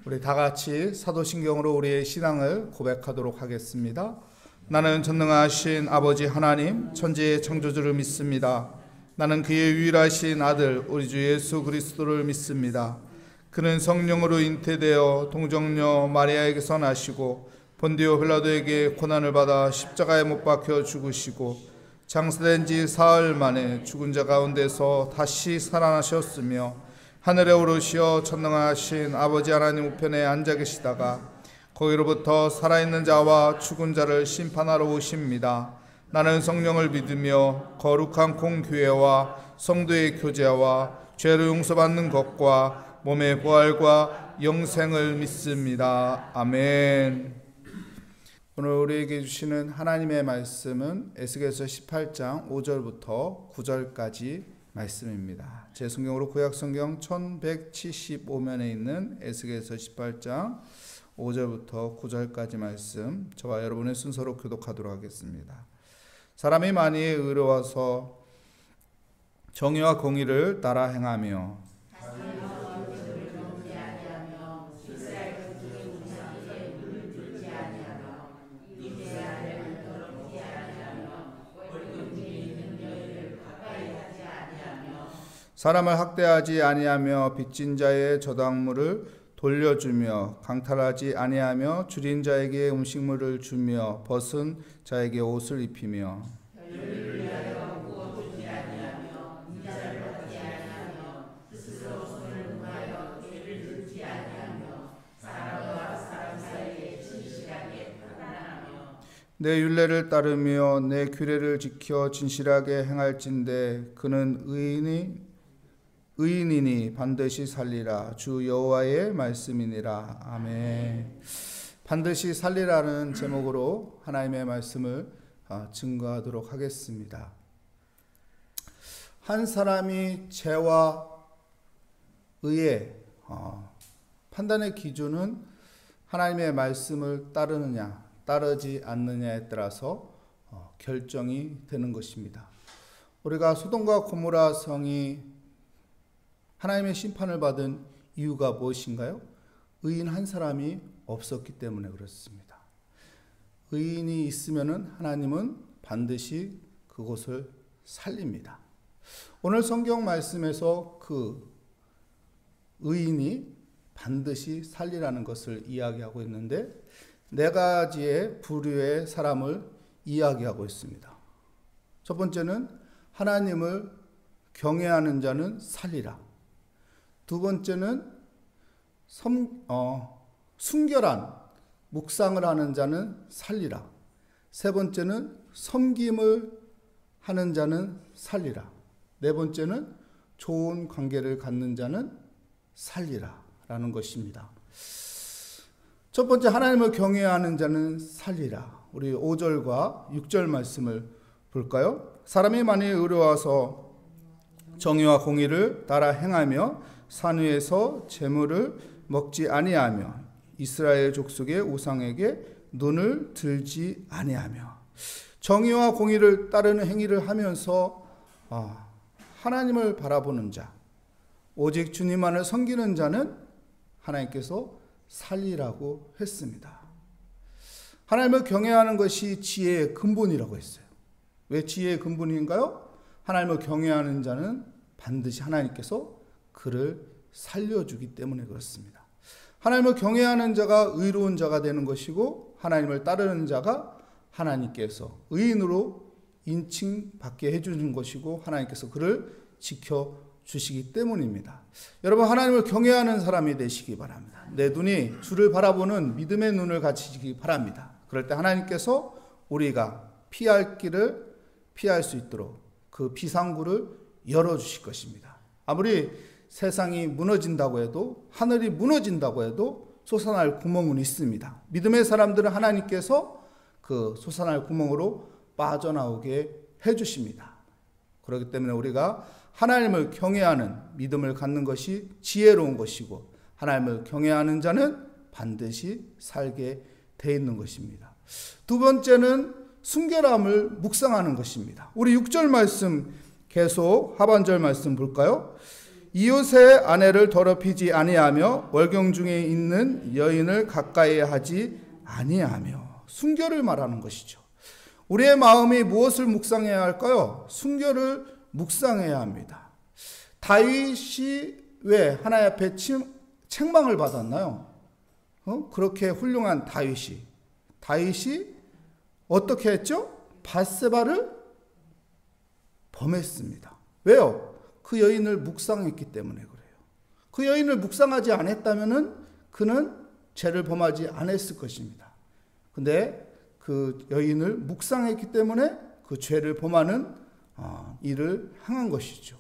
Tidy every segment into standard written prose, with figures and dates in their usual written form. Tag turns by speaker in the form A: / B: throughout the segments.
A: 우리 다 같이 사도신경으로 우리의 신앙을 고백하도록 하겠습니다. 나는 전능하신 아버지 하나님 천지의 창조주를 믿습니다. 나는 그의 유일하신 아들 우리 주 예수 그리스도를 믿습니다. 그는 성령으로 잉태되어 동정녀 마리아에게서 나시고 본디오 빌라도에게 고난을 받아 십자가에 못 박혀 죽으시고 장사된 지 사흘 만에 죽은 자 가운데서 다시 살아나셨으며 하늘에 오르시어 전능하신 아버지 하나님 우편에 앉아 계시다가 거기로부터 살아있는 자와 죽은 자를 심판하러 오십니다. 나는 성령을 믿으며 거룩한 공교회와 성도의 교제와 죄를 용서받는 것과 몸의 부활과 영생을 믿습니다. 아멘. 오늘 우리에게 주시는 하나님의 말씀은 에스겔서 18장 5절부터 9절까지 말씀입니다. 제 성경으로 구약성경 1175면에 있는 에스겔서 18장 5절부터 9절까지 말씀, 저와 여러분의 순서로 교독하도록 하겠습니다. 사람이 많이 의로워서 정의와 공의를 따라 행하며 사람을 학대하지 아니하며 빚진 자의 저당물을 돌려주며 강탈하지 아니하며 줄인 자에게 음식물을 주며 벗은 자에게 옷을 입히며 내 율례를 따르며 내 규례를 지켜 진실하게 행할진대 그는 의인이니 반드시 살리라. 주 여호와의 말씀이니라. 아멘. 반드시 살리라는 제목으로 하나님의 말씀을 증거하도록 하겠습니다. 한 사람이 죄와 의의 판단의 기준은 하나님의 말씀을 따르느냐 따르지 않느냐에 따라서 결정이 되는 것입니다. 우리가 소돔과 고모라 성이 하나님의 심판을 받은 이유가 무엇인가요? 의인 한 사람이 없었기 때문에 그렇습니다. 의인이 있으면 하나님은 반드시 그곳을 살립니다. 오늘 성경 말씀에서 그 의인이 반드시 살리라는 것을 이야기하고 있는데 네 가지의 부류의 사람을 이야기하고 있습니다. 첫 번째는 하나님을 경외하는 자는 살리라. 두 번째는 순결한 묵상을 하는 자는 살리라. 세 번째는 섬김을 하는 자는 살리라. 네 번째는 좋은 관계를 갖는 자는 살리라 라는 것입니다. 첫 번째 하나님을 경외하는 자는 살리라. 우리 5절과 6절 말씀을 볼까요? 사람이 많이 의로워서 정의와 공의를 따라 행하며 산 위에서 재물을 먹지 아니하며 이스라엘 족속의 우상에게 눈을 들지 아니하며 정의와 공의를 따르는 행위를 하면서 하나님을 바라보는 자, 오직 주님만을 섬기는 자는 하나님께서 살리라고 했습니다. 하나님을 경외하는 것이 지혜의 근본이라고 했어요. 왜 지혜의 근본인가요? 하나님을 경외하는 자는 반드시 하나님께서 그를 살려주기 때문에 그렇습니다. 하나님을 경외하는 자가 의로운 자가 되는 것이고 하나님을 따르는 자가 하나님께서 의인으로 인칭받게 해주는 것이고 하나님께서 그를 지켜주시기 때문입니다. 여러분 하나님을 경외하는 사람이 되시기 바랍니다. 내 눈이 주를 바라보는 믿음의 눈을 가지시기 바랍니다. 그럴 때 하나님께서 우리가 피할 길을 피할 수 있도록 그 비상구를 열어주실 것입니다. 아무리 세상이 무너진다고 해도 하늘이 무너진다고 해도 솟아날 구멍은 있습니다. 믿음의 사람들은 하나님께서 그 솟아날 구멍으로 빠져나오게 해주십니다. 그렇기 때문에 우리가 하나님을 경외하는 믿음을 갖는 것이 지혜로운 것이고 하나님을 경외하는 자는 반드시 살게 돼 있는 것입니다. 두 번째는 순결함을 묵상하는 것입니다. 우리 6절 말씀 계속 하반절 말씀 볼까요? 이웃의 아내를 더럽히지 아니하며 월경 중에 있는 여인을 가까이 하지 아니하며. 순결을 말하는 것이죠. 우리의 마음이 무엇을 묵상해야 할까요? 순결을 묵상해야 합니다. 다윗이 왜 하나님 앞에 책망을 받았나요? 그렇게 훌륭한 다윗이 어떻게 했죠? 밧세바를 범했습니다. 왜요? 그 여인을 묵상했기 때문에 그래요. 그 여인을 묵상하지 않았다면 그는 죄를 범하지 않았을 것입니다. 근데 그 여인을 묵상했기 때문에 그 죄를 범하는 일을 행한 것이죠.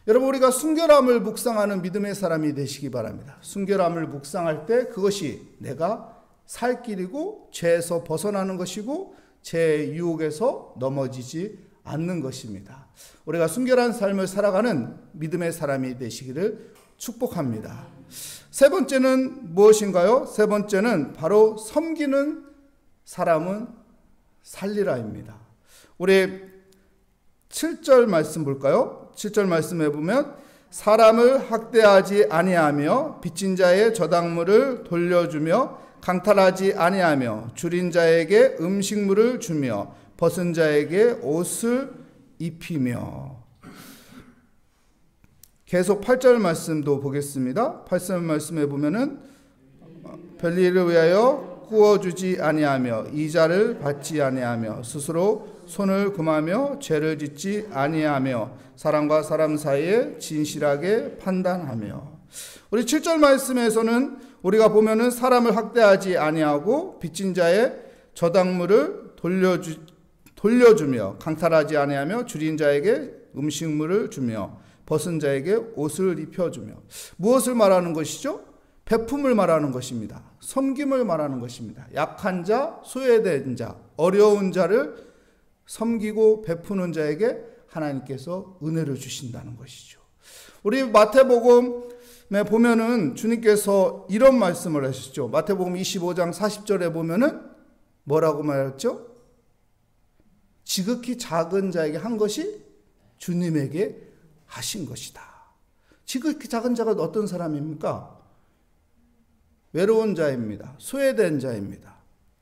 A: 여러분, 우리가 순결함을 묵상하는 믿음의 사람이 되시기 바랍니다. 순결함을 묵상할 때 그것이 내가 살 길이고 죄에서 벗어나는 것이고 죄의 유혹에서 넘어지지 않는 것입니다. 우리가 순결한 삶을 살아가는 믿음의 사람이 되시기를 축복합니다. 세 번째는 무엇인가요? 세 번째는 바로 섬기는 사람은 살리라입니다. 우리 7절 말씀 볼까요? 7절 말씀에 보면 사람을 학대하지 아니하며 빚진 자의 저당물을 돌려주며 강탈하지 아니하며 줄인 자에게 음식물을 주며 벗은 자에게 옷을 입히며. 계속 8절 말씀도 보겠습니다. 8절 말씀에 보면은 별일을 위하여 구워주지 아니하며 이자를 받지 아니하며 스스로 손을 금하며 죄를 짓지 아니하며 사람과 사람 사이에 진실하게 판단하며. 우리 7절 말씀에서는 우리가 보면은 사람을 학대하지 아니하고 빚진 자의 저당물을 돌려주며 강탈하지 아니하며 줄인 자에게 음식물을 주며 벗은 자에게 옷을 입혀주며. 무엇을 말하는 것이죠? 베품을 말하는 것입니다. 섬김을 말하는 것입니다. 약한 자, 소외된 자, 어려운 자를 섬기고 베푸는 자에게 하나님께서 은혜를 주신다는 것이죠. 우리 마태복음에 보면은 주님께서 이런 말씀을 하셨죠. 마태복음 25장 40절에 보면은 뭐라고 말했죠? 지극히 작은 자에게 한 것이 주님에게 하신 것이다. 지극히 작은 자가 어떤 사람입니까? 외로운 자입니다. 소외된 자입니다.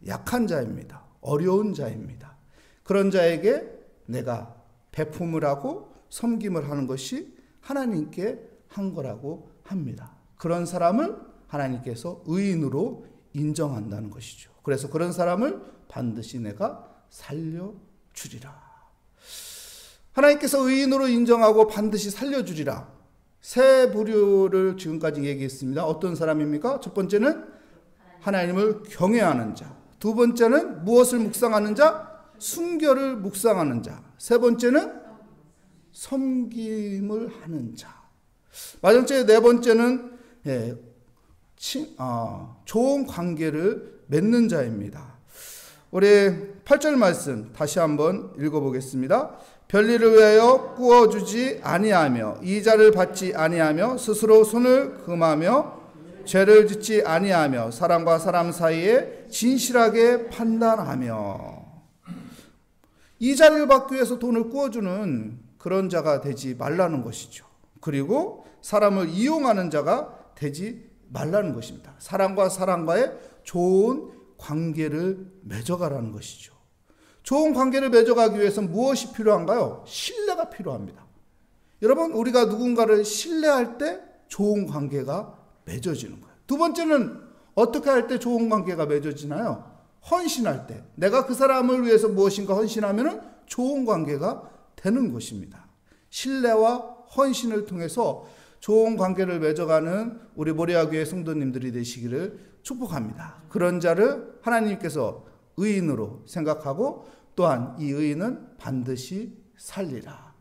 A: 약한 자입니다. 어려운 자입니다. 그런 자에게 내가 베품을 하고 섬김을 하는 것이 하나님께 한 거라고 합니다. 그런 사람을 하나님께서 의인으로 인정한다는 것이죠. 그래서 그런 사람을 반드시 내가 살려주리라. 하나님께서 의인으로 인정하고 반드시 살려주리라. 세 부류를 지금까지 얘기했습니다. 어떤 사람입니까? 첫 번째는 하나님을 경외하는 자. 두 번째는 무엇을 묵상하는 자? 순결을 묵상하는 자. 세 번째는 섬김을 하는 자. 마지막에 네 번째는 좋은 관계를 맺는 자입니다. 우리 8절 말씀 다시 한번 읽어보겠습니다. 별일을 위하여 구워주지 아니하며 이자를 받지 아니하며 스스로 손을 금하며 죄를 짓지 아니하며 사람과 사람 사이에 진실하게 판단하며. 이자를 받기 위해서 돈을 구워주는 그런 자가 되지 말라는 것이죠. 그리고 사람을 이용하는 자가 되지 말라는 것입니다. 사람과 사람과의 좋은 관계를 맺어가라는 것이죠. 좋은 관계를 맺어가기 위해서는 무엇이 필요한가요? 신뢰가 필요합니다. 여러분, 우리가 누군가를 신뢰할 때 좋은 관계가 맺어지는 거예요. 두 번째는 어떻게 할 때 좋은 관계가 맺어지나요? 헌신할 때. 내가 그 사람을 위해서 무엇인가 헌신하면 좋은 관계가 되는 것입니다. 신뢰와 헌신을 통해서 좋은 관계를 맺어가는 우리 모리아교회 성도님들이 되시기를 축복합니다. 그런 자를 하나님께서 의인으로 생각하고 또한 이 의인은 반드시 살리라.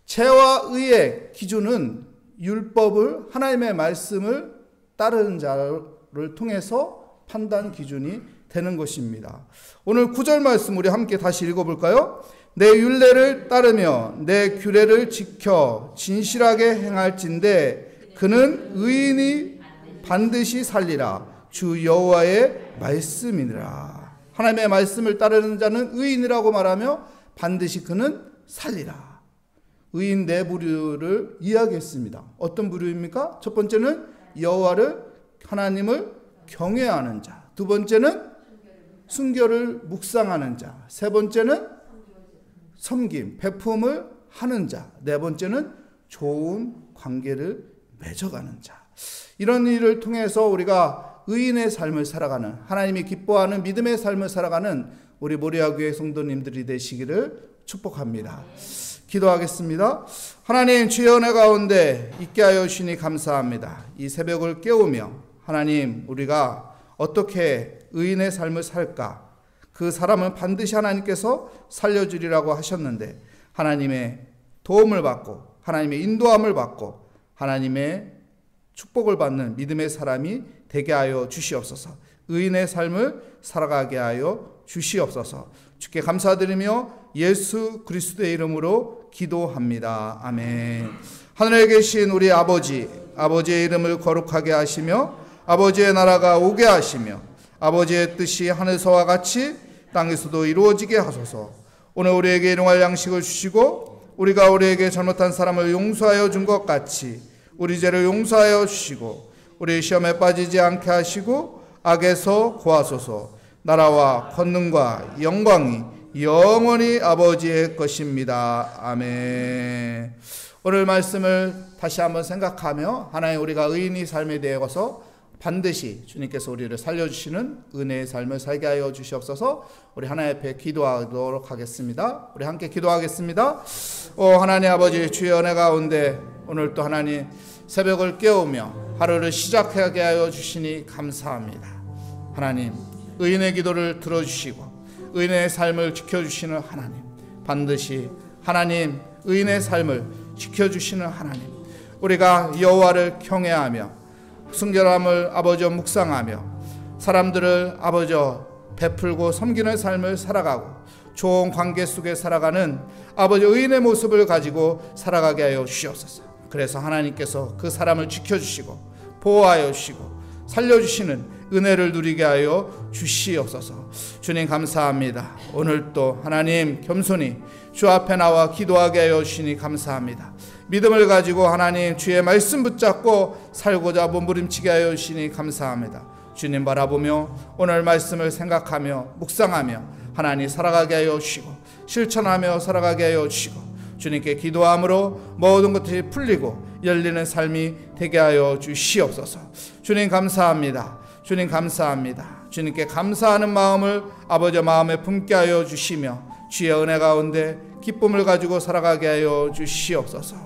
A: 죄와 의의 기준은 율법을, 하나님의 말씀을 따르는 자를 통해서 판단 기준이 되는 것입니다. 오늘 9절 말씀 우리 함께 다시 읽어볼까요? 내 율례를 따르며 내 규례를 지켜 진실하게 행할진대 그는 의인이 반드시 살리라. 주 여호와의 말씀이니라. 하나님의 말씀을 따르는 자는 의인이라고 말하며 반드시 그는 살리라. 의인 네 부류를 이야기했습니다. 어떤 부류입니까? 첫 번째는 여호와를 하나님을 경외하는 자, 두 번째는 순결을 묵상하는 자, 세 번째는 섬김, 베품을 하는 자, 네 번째는 좋은 관계를 맺어가는 자. 이런 일을 통해서 우리가 의인의 삶을 살아가는, 하나님이 기뻐하는 믿음의 삶을 살아가는 우리 모리아교회 성도님들이 되시기를 축복합니다. 기도하겠습니다. 하나님, 주의 은혜 가운데 있게 하여 주시니 감사합니다. 이 새벽을 깨우며 하나님, 우리가 어떻게 의인의 삶을 살까? 그 사람은 반드시 하나님께서 살려주리라고 하셨는데 하나님의 도움을 받고 하나님의 인도함을 받고 하나님의 축복을 받는 믿음의 사람이 되게 하여 주시옵소서. 의인의 삶을 살아가게 하여 주시옵소서. 주께 감사드리며 예수 그리스도의 이름으로 기도합니다. 아멘. 하늘에 계신 우리 아버지, 아버지의 이름을 거룩하게 하시며 아버지의 나라가 오게 하시며 아버지의 뜻이 하늘서와 같이 땅에서도 이루어지게 하소서. 오늘 우리에게 일용할 양식을 주시고 우리가 우리에게 잘못한 사람을 용서하여 준 것 같이 우리 죄를 용서하여 주시고 우리 시험에 빠지지 않게 하시고 악에서 구하소서. 나라와 권능과 영광이 영원히 아버지의 것입니다. 아멘. 오늘 말씀을 다시 한번 생각하며 하나님, 우리가 의인의 삶에 대해서 반드시 주님께서 우리를 살려주시는 은혜의 삶을 살게 하여 주시옵소서. 우리 하나님 앞에 기도하도록 하겠습니다. 우리 함께 기도하겠습니다. 하나님 아버지, 주의 은혜 가운데 오늘 또 하나님 새벽을 깨우며 하루를 시작하게 하여 주시니 감사합니다. 하나님, 의인의 기도를 들어주시고 의인의 삶을 지켜주시는 하나님, 반드시 하나님 의인의 삶을 지켜주시는 하나님, 우리가 여호와를 경외하며 순결함을 아버지여 묵상하며 사람들을 아버지여 베풀고 섬기는 삶을 살아가고 좋은 관계 속에 살아가는 아버지 의인의 모습을 가지고 살아가게 하여 주시옵소서. 그래서 하나님께서 그 사람을 지켜주시고 보호하여 주시고 살려주시는 은혜를 누리게 하여 주시옵소서. 주님 감사합니다. 오늘 또 하나님 겸손히 주 앞에 나와 기도하게 하여 주시니 감사합니다. 믿음을 가지고 하나님 주의 말씀 붙잡고 살고자 몸부림치게 하여 주시니 감사합니다. 주님 바라보며 오늘 말씀을 생각하며 묵상하며 하나님 살아가게 하여 주시고 실천하며 살아가게 하여 주시고 주님께 기도함으로 모든 것들이 풀리고 열리는 삶이 되게 하여 주시옵소서. 주님 감사합니다. 주님 감사합니다. 주님께 감사하는 마음을 아버지 마음에 품게 하여 주시며 주의 은혜 가운데 기쁨을 가지고 살아가게 하여 주시옵소서.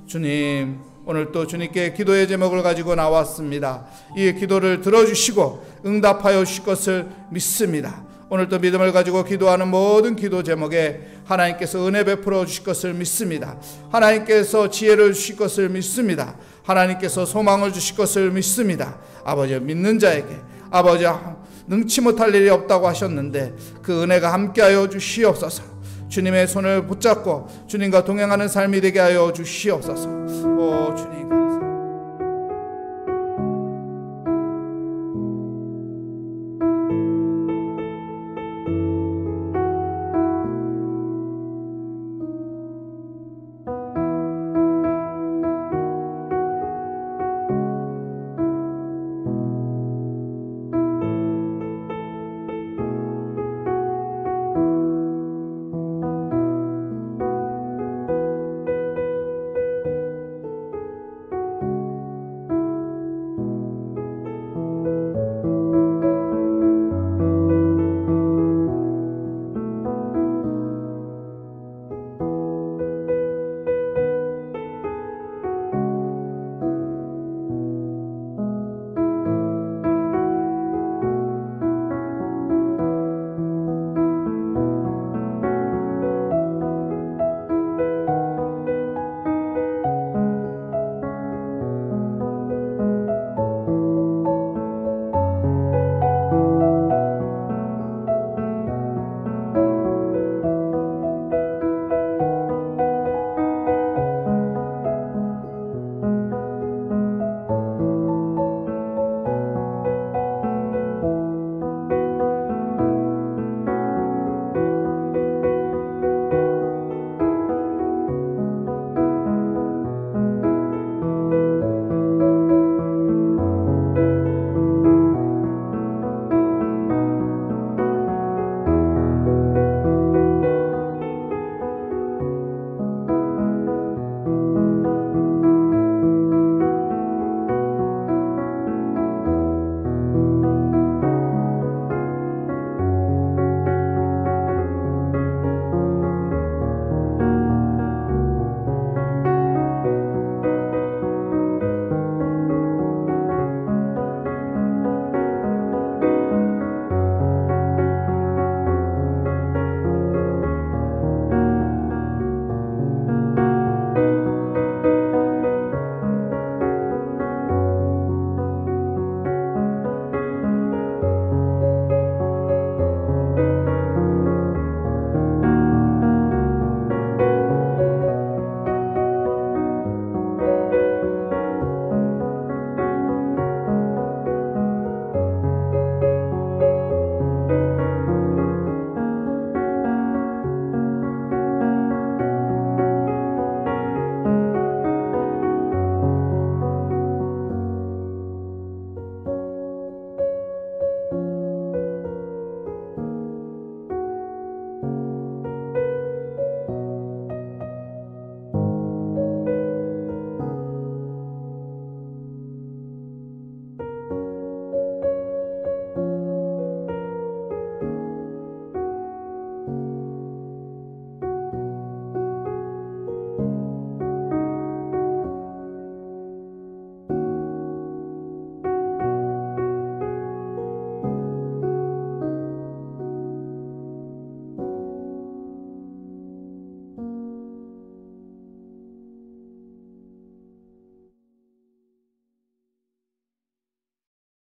A: 주님, 오늘 또 주님께 기도의 제목을 가지고 나왔습니다. 이 기도를 들어주시고 응답하여 주실 것을 믿습니다. 오늘 또 믿음을 가지고 기도하는 모든 기도 제목에 하나님께서 은혜 베풀어 주실 것을 믿습니다. 하나님께서 지혜를 주실 것을 믿습니다. 하나님께서 소망을 주실 것을 믿습니다. 아버지, 믿는 자에게 아버지 능치 못할 일이 없다고 하셨는데 그 은혜가 함께하여 주시옵소서. 주님의 손을 붙잡고 주님과 동행하는 삶이 되게 하여 주시옵소서. 오 주님